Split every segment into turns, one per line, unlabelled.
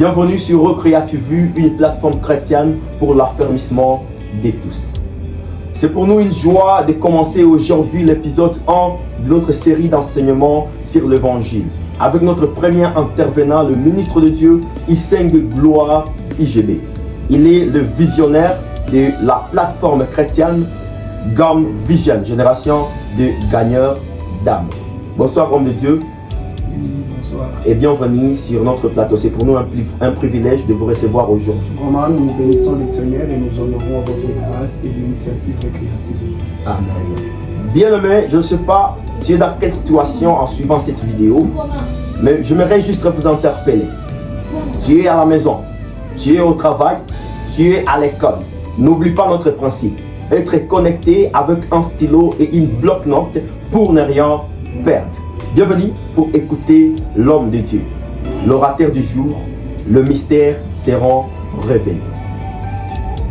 Bienvenue sur Recreativus, une plateforme chrétienne pour l'affermissement de tous. C'est pour nous une joie de commencer aujourd'hui l'épisode 1 de notre série d'enseignements sur l'évangile avec notre premier intervenant, le ministre de Dieu, Iseng Gloire IGB. Il est le visionnaire de la plateforme chrétienne GAM Vision, génération de gagneurs d'âmes. Bonsoir homme de Dieu.
Bonsoir.
Et bienvenue sur notre plateau. C'est pour nous un privilège de vous recevoir aujourd'hui.
Vraiment, nous bénissons le Seigneur et nous honorons votre grâce et l'initiative récréative.
Amen. Bien-aimé, je ne sais pas tu es dans quelle situation en suivant cette vidéo, mais j'aimerais juste vous interpeller. Tu es à la maison, tu es au travail, tu es à l'école. N'oublie pas notre principe. Être connecté avec un stylo et une bloc-notes pour ne rien perdre. Bienvenue pour écouter l'homme de Dieu. L'orateur du jour, le mystère sera révélé.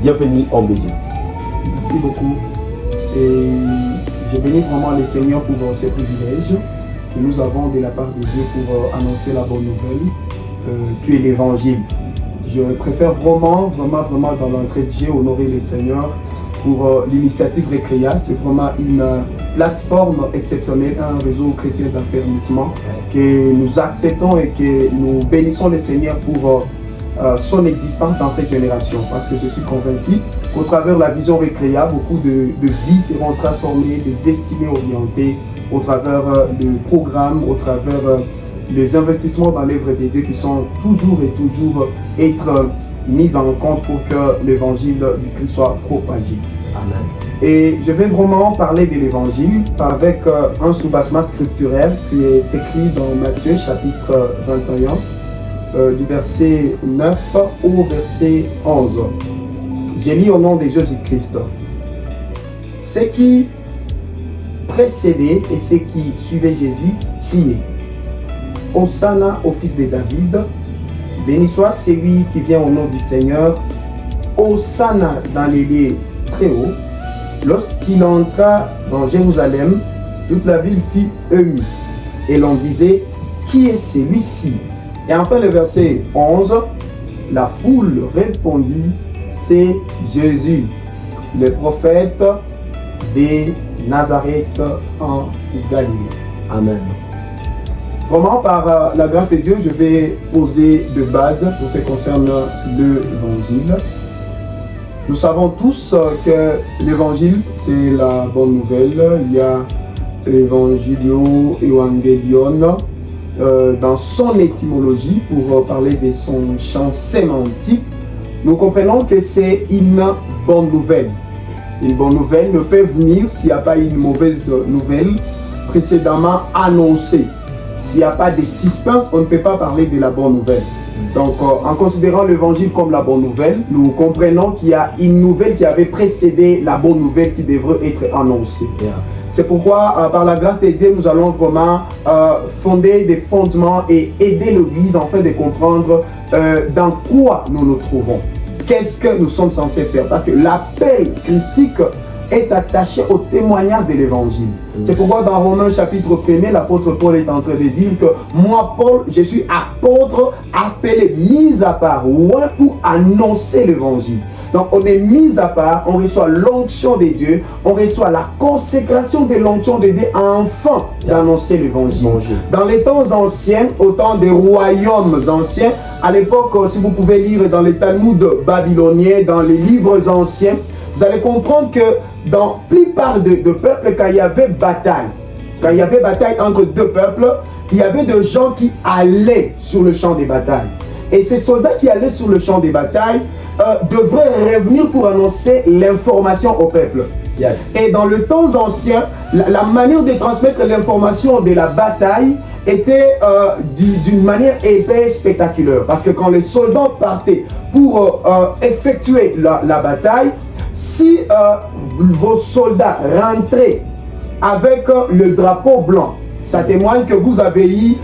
Bienvenue, homme de Dieu.
Merci beaucoup. Et je bénis vraiment le Seigneur pour ce privilège que nous avons de la part de Dieu pour annoncer la bonne nouvelle, qui est l'évangile. Je préfère vraiment dans l'entrée de Dieu honorer le Seigneur pour l'initiative Recrea. C'est vraiment une plateforme exceptionnelle, un réseau chrétien d'affermissement que nous acceptons et que nous bénissons le Seigneur pour son existence dans cette génération. Parce que je suis convaincu qu'au travers de la vision Recrea, beaucoup de vies seront transformées, de destinées orientées, au travers de programmes, au travers les investissements dans l'œuvre de Dieu qui sont toujours être mis en compte pour que l'évangile du Christ soit propagé.
Amen.
Et je vais vraiment parler de l'évangile avec un soubassement scripturaire qui est écrit dans Matthieu chapitre 21 du verset 9 au verset 11. J'ai lu au nom de Jésus-Christ. Ceux qui précédaient et ceux qui suivaient Jésus criaient: Hosanna au fils de David, béni soit celui qui vient au nom du Seigneur, Hosanna dans les lieux très hauts. Lorsqu'il entra dans Jérusalem, toute la ville fut émue. Et l'on disait: qui est celui-ci? Et enfin le verset 11, la foule répondit: c'est Jésus, le prophète de Nazareth en Galilée.
Amen.
Vraiment, par la grâce de Dieu, je vais poser de base pour ce qui concerne l'évangile. Nous savons tous que l'évangile, c'est la bonne nouvelle. Il y a Evangelio, Evangelion, dans son étymologie, pour parler de son champ sémantique. Nous comprenons que c'est une bonne nouvelle. Une bonne nouvelle ne peut venir s'il n'y a pas une mauvaise nouvelle précédemment annoncée. S'il n'y a pas de suspense, on ne peut pas parler de la bonne nouvelle. Donc, en considérant l'évangile comme la bonne nouvelle, nous comprenons qu'il y a une nouvelle qui avait précédé la bonne nouvelle qui devrait être annoncée.
Yeah.
C'est pourquoi, par la grâce de Dieu, nous allons vraiment fonder des fondements et aider l'Église afin de comprendre dans quoi nous nous trouvons. Qu'est-ce que nous sommes censés faire? Parce que l'appel christique est attaché au témoignage de l'évangile. C'est pourquoi dans Romains chapitre 1er, l'apôtre Paul est en train de dire que moi, Paul, je suis apôtre, appelé, mis à part, pour annoncer l'évangile. Donc on est mis à part, on reçoit l'onction de Dieu, on reçoit la consécration de l'onction de Dieu afin d'annoncer l'évangile. Dans les temps anciens, au temps des royaumes anciens, à l'époque, si vous pouvez lire dans les Talmuds babyloniens, dans les livres anciens, vous allez comprendre que dans la plupart de peuples, quand il y avait bataille entre deux peuples, il y avait des gens qui allaient sur le champ des batailles. Et ces soldats qui allaient sur le champ des batailles devraient revenir pour annoncer l'information au peuple.
Yes.
Et dans le temps ancien, la manière de transmettre l'information de la bataille était d'une manière épais spectaculaire. Parce que quand les soldats partaient pour effectuer la bataille, si vos soldats rentraient avec le drapeau blanc, ça témoigne que vous avez eu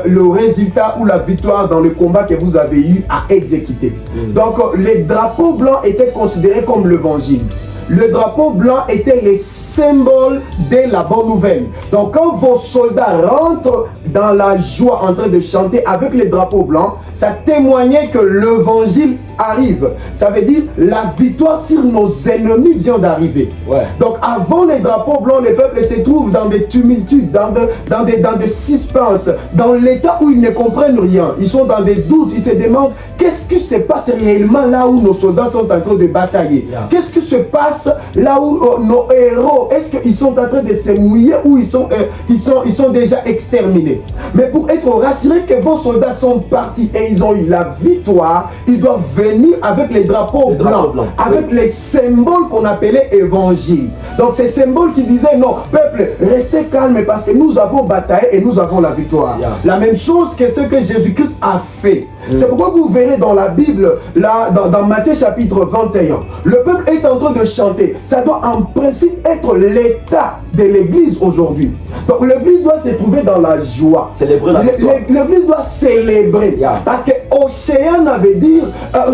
le résultat ou la victoire dans le combat que vous avez eu à exécuter. Donc les drapeaux blancs étaient considérés comme l'évangile. le drapeau blanc était le symbole de la bonne nouvelle. Donc quand vos soldats rentrent dans la joie en train de chanter avec les drapeaux blancs, ça témoignait que l'évangile arrive. Ça veut dire la victoire sur nos ennemis vient d'arriver.
Ouais.
Donc avant les drapeaux blancs, le peuple se trouve dans des tumultudes, dans des suspenses, dans l'état où ils ne comprennent rien. Ils sont dans des doutes, ils se demandent qu'est-ce qui se passe réellement là où nos soldats sont en train de batailler.
Yeah.
Qu'est-ce qui se passe là où nos héros, est-ce qu'ils sont en train de se mouiller ou ils sont déjà exterminés? Mais pour être rassurés que vos soldats sont partis et ils ont eu la victoire, ils doivent venir avec les drapeaux blancs, avec les symboles qu'on appelait évangile. Donc ces symboles qui disaient non, peuple, restez calme parce que nous avons bataillé et nous avons la victoire.
Yeah.
La même chose que ce que Jésus-Christ a fait. C'est pourquoi vous verrez dans la Bible, là, dans Matthieu chapitre 21, le peuple est en train de chanter. Ça doit en principe être l'état de l'église aujourd'hui. Donc l'église doit se trouver dans la joie.
Célébrer la victoire.
L'église doit célébrer.
Yeah.
Parce que Océane veut dire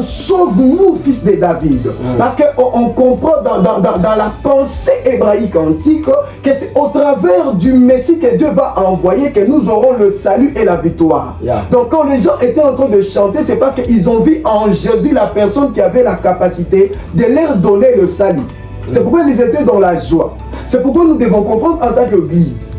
sauve-nous, fils de David. Parce qu'on comprend dans la pensée hébraïque antique que c'est au travers du Messie que Dieu va envoyer que nous aurons le salut et la victoire.
Yeah.
Donc quand les gens étaient en train de chanter, c'est parce qu'ils ont vu en Jésus la personne qui avait la capacité de leur donner le salut. C'est pourquoi ils étaient dans la joie. C'est pourquoi nous devons comprendre en tant qu'église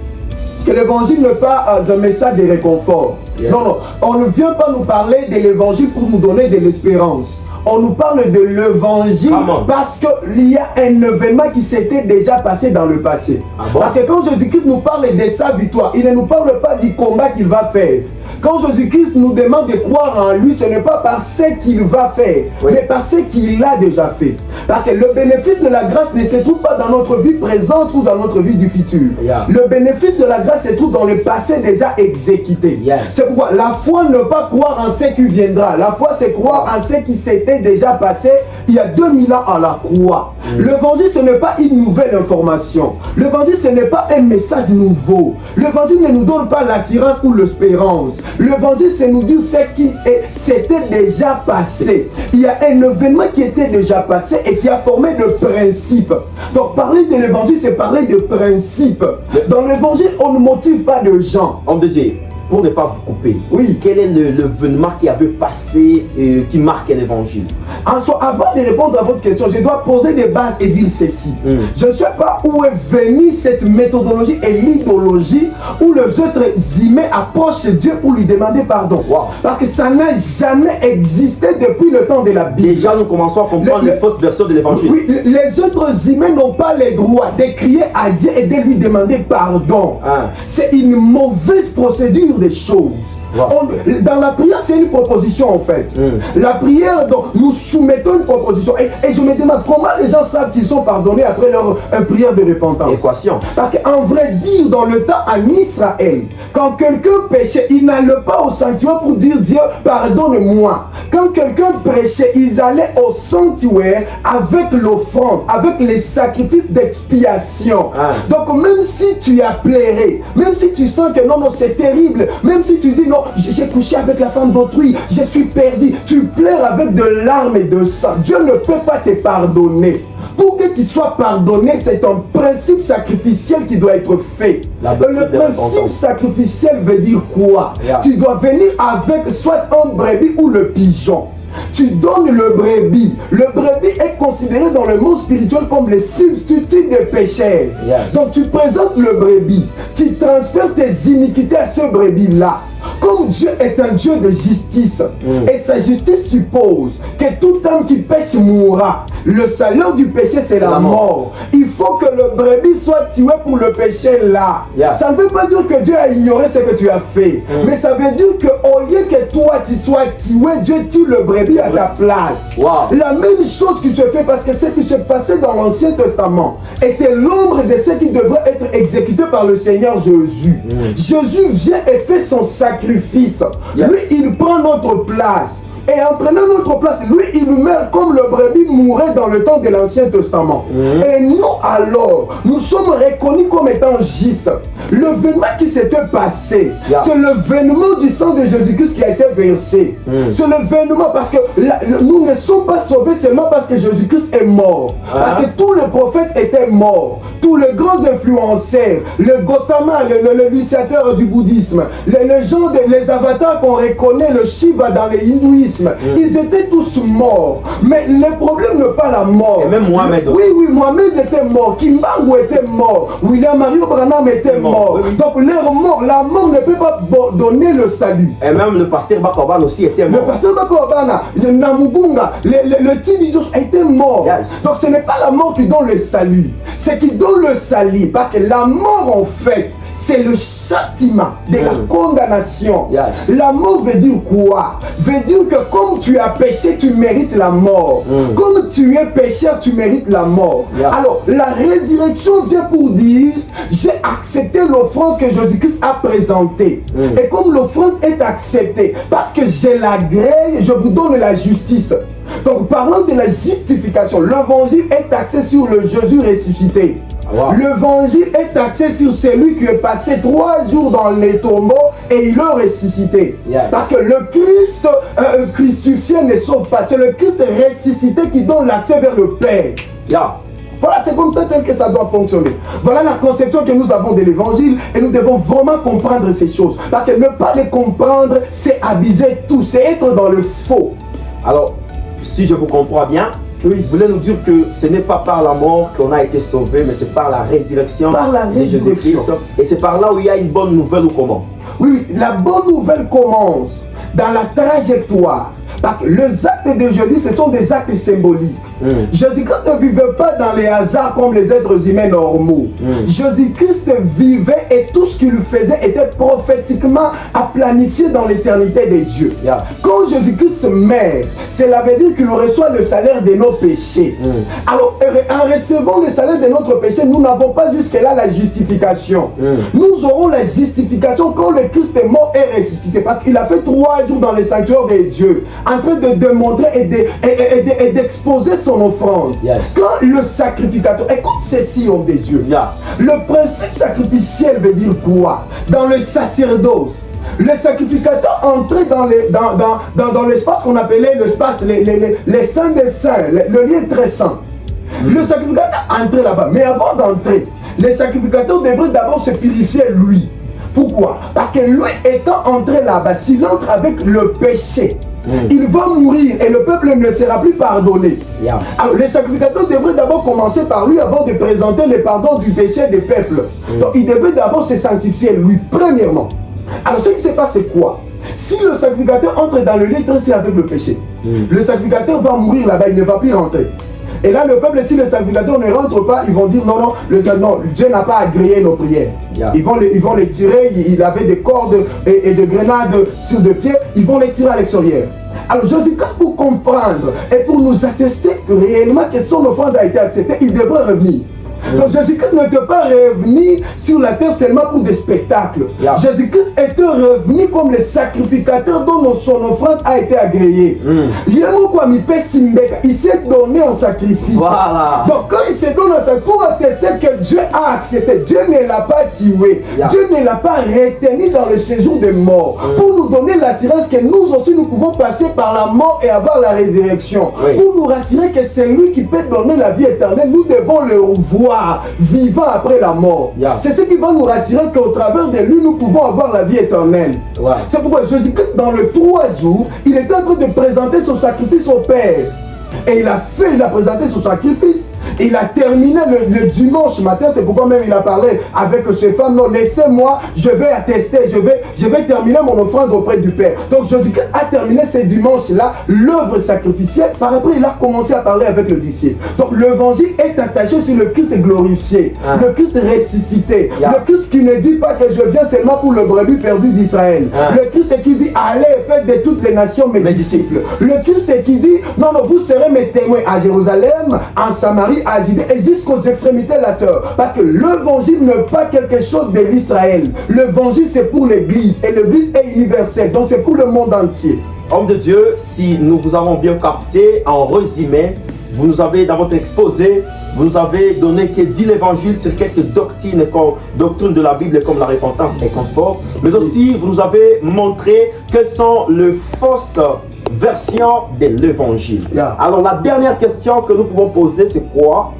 que l'évangile n'est pas un message de réconfort.
Yes.
Non, non. On ne vient pas nous parler de l'évangile pour nous donner de l'espérance. On nous parle de l'évangile parce qu'il y a un événement qui s'était déjà passé dans le passé.
Ah bon?
Parce que quand Jésus-Christ nous parle de sa victoire, il ne nous parle pas du combat qu'il va faire. Quand Jésus-Christ nous demande de croire en lui, ce n'est pas par ce qu'il va faire, mais par ce qu'il a déjà fait. Parce que le bénéfice de la grâce ne se trouve pas dans notre vie présente ou dans notre vie du futur.
Yeah.
Le bénéfice de la grâce se trouve dans le passé déjà exécuté.
Yes.
C'est pourquoi la foi ne pas croire en ce qui viendra. La foi, c'est croire en ce qui s'était déjà passé il y a 2000 ans à la croix. L'évangile, ce n'est pas une nouvelle information. L'évangile, ce n'est pas un message nouveau. L'évangile ne nous donne pas l'assurance ou l'espérance. L'évangile, c'est nous dire ce qui s'était déjà passé. Il y a un événement qui était déjà passé et qui a formé de principes. Donc, parler de l'évangile, c'est parler de principes. Dans l'évangile, on ne motive pas de gens.
Homme de Dieu, pour ne pas vous couper,
oui.
Quel est l'événement qui avait passé qui marque l'évangile?
En soi, avant de répondre à votre question, je dois poser des bases et dire ceci. Je ne sais pas où est venue cette méthodologie et l'idéologie où les autres humains approchent Dieu pour lui demander pardon.
Wow.
Parce que ça n'a jamais existé depuis le temps de la Bible.
Déjà, nous commençons à comprendre les fausses versions de l'évangile.
Oui, les autres humains n'ont pas le droit de crier à Dieu et de lui demander pardon. C'est une mauvaise procédure des choses. Wow. Dans la prière, c'est une proposition en fait. La prière, donc, nous soumettons une proposition. Et je me demande comment les gens savent qu'ils sont pardonnés après leur prière de repentance.
Équation.
Parce qu'en vrai dire, dans le temps en Israël, quand quelqu'un péchait, il n'allait pas au sanctuaire pour dire Dieu, pardonne-moi. Quand quelqu'un prêchait, ils allaient au sanctuaire avec l'offrande, avec les sacrifices d'expiation. Donc même si tu as pleuré, même si tu sens que non, non, c'est terrible, même si tu dis non, j'ai couché avec la femme d'autrui, je suis perdu, tu pleures avec de larmes et de sang. Dieu ne peut pas te pardonner. Pour que tu sois pardonné, c'est un principe sacrificiel qui doit être fait. Le principe sacrificiel veut dire quoi? Tu dois venir avec soit un brebis ou le pigeon. Tu donnes le brebis. Le brebis est considéré dans le monde spirituel comme le substitut des pécheurs. Donc tu présentes le brebis. Tu transfères tes iniquités à ce brebis-là. Comme Dieu est un Dieu de justice, et sa justice suppose que tout homme qui pêche mourra. Le salaire du péché, c'est la mort. Il faut que le brebis soit tué pour le péché là. Ça ne veut pas dire que Dieu a ignoré ce que tu as fait, mais ça veut dire qu'au lieu que toi tu sois tué, Dieu tue le brebis à ta place. La même chose qui se fait, parce que ce qui se passait dans l'Ancien Testament était l'ombre de ce qui devrait être exécuté par le Seigneur Jésus. Jésus vient et fait son sacrifice. Lui, il prend notre place. Et en prenant notre place, lui, il meurt comme le brebis mourait dans le temps de l'Ancien Testament. Et nous, alors, nous sommes reconnus comme étant justes. Le vêtement qui s'était passé, c'est le vêtement du sang de Jésus-Christ qui a été versé. C'est le vêtement parce que nous ne sommes pas sauvés seulement parce que Jésus-Christ est mort. Parce que tous les prophètes étaient morts. Tous les grands influenceurs, le Gautama, l'initiateur du bouddhisme, les avatars qu'on reconnaît, le Shiva dans l'hindouisme, ils étaient tous morts. Mais le problème n'est pas la mort.
Et même Mohamed aussi.
Oui, Mohamed était mort, Kimbangu était mort, William Mario Branham était mort. Donc leur mort, la mort ne peut pas donner le salut.
Et même le pasteur Bakoban aussi était mort.
Le pasteur Bakoban, le Namugunga, le Tibidos était mort. Donc ce n'est pas la mort qui donne le salut, c'est qui donne le salut. Parce que la mort en fait, c'est le châtiment de la condamnation. La mort veut dire quoi? Veut dire que comme tu as péché, tu mérites la mort. Comme tu es pécheur, tu mérites la mort. Alors, la résurrection vient pour dire, j'ai accepté l'offrande que Jésus-Christ a présentée. Et comme l'offrande est acceptée, parce que j'ai la grâce, je vous donne la justice. Donc, parlant de la justification, l'évangile est axé sur le Jésus ressuscité. L'évangile est axé sur celui qui est passé 3 jours dans les tombeaux et il est ressuscité. Parce que le Christ crucifié ne sauve pas. C'est le Christ ressuscité qui donne l'accès vers le Père. Voilà, c'est comme ça tel que ça doit fonctionner. Voilà la conception que nous avons de l'évangile et nous devons vraiment comprendre ces choses. Parce que ne pas les comprendre, c'est abuser tout, c'est être dans le faux.
Alors, si je vous comprends bien, vous voulez nous dire que ce n'est pas par la mort qu'on a été sauvé, mais c'est par la résurrection.
Par la résurrection.
Et c'est par là où il y a une bonne nouvelle ou comment?
Oui, la bonne nouvelle commence dans la trajectoire. Parce que les actes de Jésus, ce sont des actes symboliques. Jésus-Christ ne vivait pas dans les hasards comme les êtres humains normaux. Jésus-Christ vivait et tout ce qu'il faisait était prophétiquement à planifier dans l'éternité de Dieu. Quand Jésus-Christ meurt, cela veut dire qu'il reçoit le salaire de nos péchés. Alors, en recevant le salaire de notre péché, nous n'avons pas jusque-là la justification. Nous aurons la justification quand le Christ est mort et ressuscité. Parce qu'il a fait 3 jours dans le sanctuaire de Dieu, en train de démontrer et d'exposer son offrande. Quand le sacrificateur, écoute ceci, homme de Dieu, le principe sacrificiel veut dire quoi? Dans le sacerdoce, le sacrificateur entrait dans l'espace qu'on appelait l'espace, les saints des saints, le lieu très saint. Le sacrificateur entrait là-bas, mais avant d'entrer, le sacrificateur devrait d'abord se purifier lui. Pourquoi? Parce que lui étant entré là-bas, s'il entre avec le péché, il va mourir et le peuple ne sera plus pardonné. Alors les sacrificateurs devraient d'abord commencer par lui avant de présenter le pardon du péché des peuples. Donc il devait d'abord se sanctifier lui, premièrement. Alors ce qui se passe c'est quoi? Si le sacrificateur entre dans le lieu très saint avec le péché, le sacrificateur va mourir là-bas, il ne va plus rentrer. Et là, le peuple, si le sacrificateur ne rentre pas, ils vont dire non, Dieu n'a pas agréé nos prières. Ils vont les tirer, il avait des cordes et des grenades sur des pieds, ils vont les tirer à l'extérieur. Alors Jésus-Christ, pour comprendre et pour nous attester réellement que son offrande a été acceptée, il devrait revenir. Donc Jésus-Christ ne peut pas revenir sur la terre seulement pour des spectacles. Jésus-Christ était revenu comme le sacrificateur dont son offrande a été agréée. Il s'est donné en sacrifice. Donc quand il se donne en sacrifice, pour attester que Dieu a accepté, Dieu ne l'a pas tué, Dieu ne l'a pas retenu dans le séjour des morts, pour nous donner l'assurance que nous aussi nous pouvons passer par la mort et avoir la résurrection. Pour nous rassurer que c'est lui qui peut donner la vie éternelle, nous devons le voir vivant après la mort. C'est ce qui va nous rassurer qu'au travers de lui, nous pouvons avoir la vie éternelle. C'est pourquoi Jésus-Christ, dans le 3 jours, il était en train de présenter son sacrifice au Père. Et il a présenté son sacrifice. Il a terminé le dimanche matin, c'est pourquoi même il a parlé avec ces femmes. Non, laissez-moi, je vais attester, je vais terminer mon offrande auprès du Père. Donc Jésus-Christ a terminé ce dimanche-là l'œuvre sacrificielle. Par après, il a commencé à parler avec le disciple. Donc l'évangile est attaché sur le Christ glorifié, le Christ ressuscité, le Christ qui ne dit pas que je viens seulement pour le brebis perdu d'Israël. Le Christ qui dit allez et faites de toutes les nations mes disciples. Le Christ qui dit non, vous serez mes témoins à Jérusalem, en Samarie, à Judée et jusqu'aux extrémités de la terre. Parce que l'évangile n'est pas quelque chose de l'Israël. L'évangile c'est pour l'église et l'église est universelle. Donc c'est pour le monde entier.
Homme de Dieu, si nous vous avons bien capté, en résumé, vous nous avez, dans votre exposé, vous nous avez donné que dit l'évangile sur quelques doctrines de la Bible comme la repentance et confort, mais aussi vous nous avez montré quelles sont les fausses versions de l'évangile. Alors la dernière question que nous pouvons poser, c'est quoi?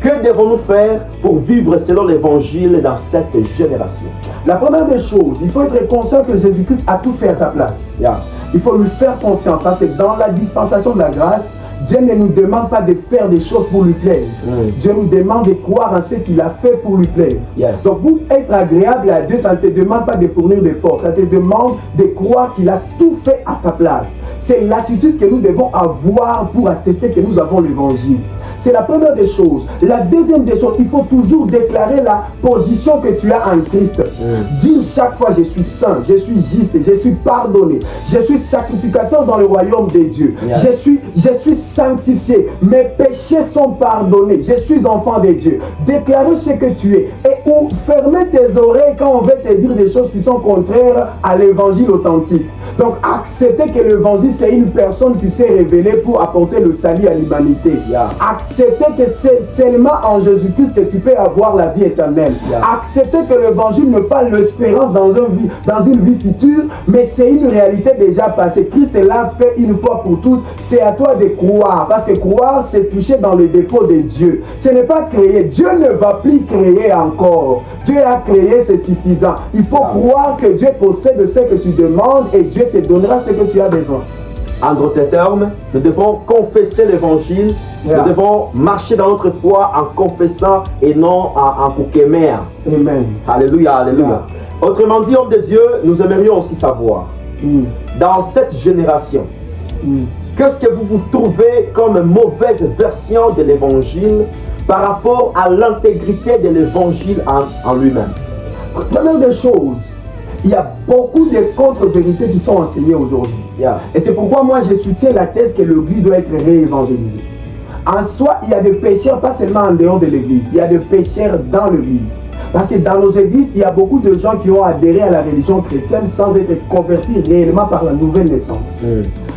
Que devons-nous faire pour vivre selon l'évangile dans cette génération?
La première des choses, il faut être conscient que Jésus-Christ a tout fait à ta place. Il faut lui faire confiance parce que dans la dispensation de la grâce, Dieu ne nous demande pas de faire des choses pour lui plaire. Dieu nous demande de croire en ce qu'il a fait pour lui plaire. Donc pour être agréable à Dieu, ça ne te demande pas de fournir des forces, ça te demande de croire qu'il a tout fait à ta place. C'est l'attitude que nous devons avoir pour attester que nous avons l'évangile. C'est la première des choses. La deuxième des choses, il faut toujours déclarer la position que tu as en Christ. Dis chaque fois, je suis saint, je suis juste, je suis pardonné, je suis sacrificateur dans le royaume de Dieu. Je suis sanctifié, mes péchés sont pardonnés, je suis enfant de Dieu. Déclarer ce que tu es et ou fermer tes oreilles quand on veut te dire des choses qui sont contraires à l'évangile authentique. Donc accepter que l'évangile c'est une personne qui s'est révélée pour apporter le salut à l'humanité. Accepter que c'est seulement en Jésus-Christ que tu peux avoir la vie éternelle. Accepter que l'évangile n'est pas l'espérance dans une vie future, mais c'est une réalité déjà passée. Christ l'a fait une fois pour toutes. C'est à toi de croire, parce que croire c'est toucher dans le dépôt de Dieu. Ce n'est pas créer. Dieu ne va plus créer encore. Dieu a créé, c'est suffisant. Il faut croire que Dieu possède ce que tu demandes et Dieu te donnera ce que tu as besoin.
En d'autres termes, nous devons confesser l'évangile, nous devons marcher dans notre foi en confessant et non en couquemer.
Amen.
Alléluia, alléluia. Autrement dit, homme de Dieu, nous aimerions aussi savoir, dans cette génération, qu'est-ce que vous trouvez comme mauvaise version de l'évangile par rapport à l'intégrité de l'évangile en lui-même?
Première des choses, il y a beaucoup de contre-vérités qui sont enseignées aujourd'hui. Et c'est pourquoi moi je soutiens la thèse que l'église doit être réévangélisée. En soi, il y a des pécheurs, pas seulement en dehors de l'église, il y a des pécheurs dans l'église. Parce que dans nos églises, il y a beaucoup de gens qui ont adhéré à la religion chrétienne sans être convertis réellement par la nouvelle naissance.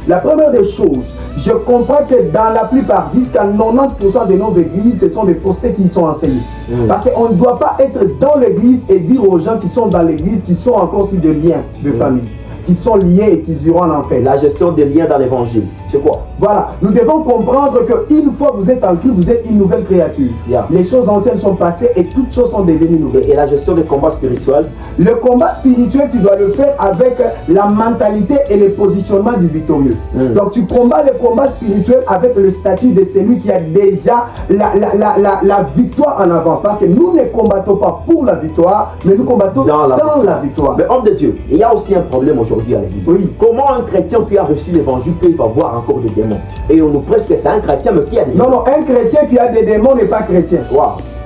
La première des choses, je comprends que dans la plupart, jusqu'à 90% de nos églises, ce sont des faussetés qui sont enseignées. Parce qu'on ne doit pas être dans l'église et dire aux gens qui sont dans l'église qui sont encore sur des liens de famille, qui sont liés et qui iront en enfer.
La gestion des liens dans l'évangile, c'est quoi?
Voilà, nous devons comprendre qu'une fois que vous êtes en Christ, vous êtes une nouvelle créature. Les choses anciennes sont passées et toutes choses sont devenues nouvelles.
Et la gestion des combats spirituels?
Le combat spirituel, tu dois le faire avec la mentalité et le positionnement du victorieux. Donc tu combats le combat spirituel avec le statut de celui qui a déjà la victoire en avance. Parce que nous ne combattons pas pour la victoire, mais nous combattons dans la victoire.
Mais homme de Dieu, il y a aussi un problème aujourd'hui à l'église. Comment un chrétien qui a reçu l'évangile peut avoir encore des démons? Et on nous prêche que c'est un chrétien mais qui a des démons.
Non, un chrétien qui a des démons n'est pas chrétien.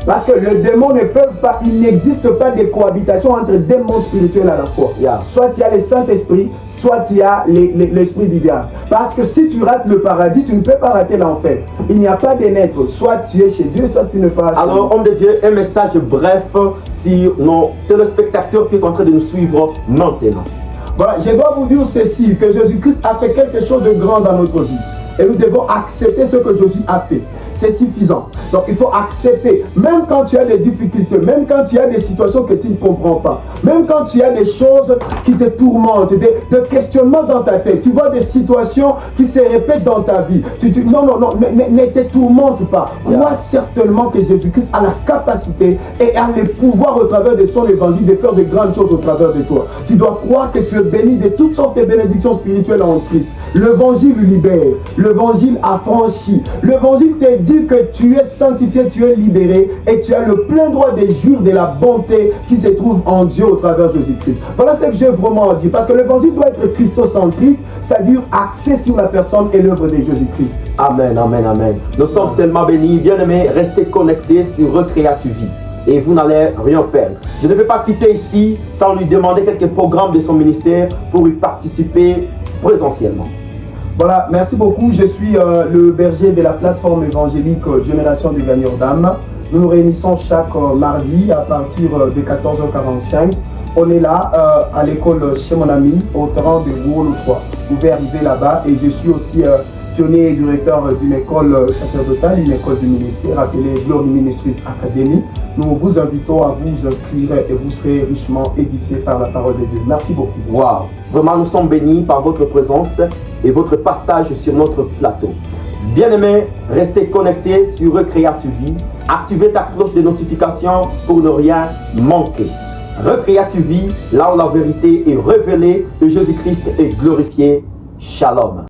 Parce que les démons ne peuvent pas, il n'existe pas de cohabitation entre deux mondes spirituels à la fois. Soit il y a le Saint-Esprit, soit il y a l'Esprit du diable. Parce que si tu rates le paradis, tu ne peux pas rater l'enfer. Il n'y a pas de naître. Soit tu es chez Dieu, soit tu ne pas.
Alors, homme de Dieu, un message bref sur nos téléspectateurs qui sont en train de nous suivre maintenant.
Voilà, je dois vous dire ceci, que Jésus-Christ a fait quelque chose de grand dans notre vie. Et nous devons accepter ce que Jésus a fait. C'est suffisant. Donc il faut accepter, même quand tu as des difficultés, même quand tu as des situations que tu ne comprends pas, même quand tu as des choses qui te tourmentent, des questionnements dans ta tête, tu vois des situations qui se répètent dans ta vie. Non, ne te tourmente pas. Crois certainement que Jésus-Christ a la capacité et a le pouvoir au travers de son évangile de faire de grandes choses au travers de toi. Tu dois croire que tu es béni de toutes sortes de bénédictions spirituelles en Christ. L'évangile libère, l'évangile affranchit, l'évangile te dit que tu es sanctifié, tu es libéré et tu as le plein droit de jouir de la bonté qui se trouve en Dieu au travers de Jésus-Christ. Voilà ce que j'ai vraiment dit, parce que l'évangile doit être christocentrique, c'est-à-dire axé sur la personne et l'œuvre de Jésus-Christ.
Amen, amen, amen. Nous sommes tellement bénis, bien-aimés, restez connectés sur Recréa TV. Et vous n'allez rien perdre. Je ne vais pas quitter ici sans lui demander quelques programmes de son ministère pour y participer présentiellement.
Voilà, merci beaucoup. Je suis le berger de la plateforme évangélique Génération des Gagneurs d'âme. Nous nous réunissons chaque mardi à partir de 14h45. On est là à l'école chez mon ami au terrain de Bourg-le-3. pouvez arriver là-bas. Et je suis aussi pionnier et directeur d'une école sacerdotale, une école du ministère appelée Glory Ministries Academy. Nous vous invitons à vous inscrire et vous serez richement édifiés par la parole de Dieu. Merci beaucoup.
Waouh! Vraiment, nous sommes bénis par votre présence et votre passage sur notre plateau. Bien-aimés, restez connectés sur Recréa TV. Activez ta cloche de notification pour ne rien manquer. Recréa TV, là où la vérité est révélée et Jésus-Christ est glorifié. Shalom.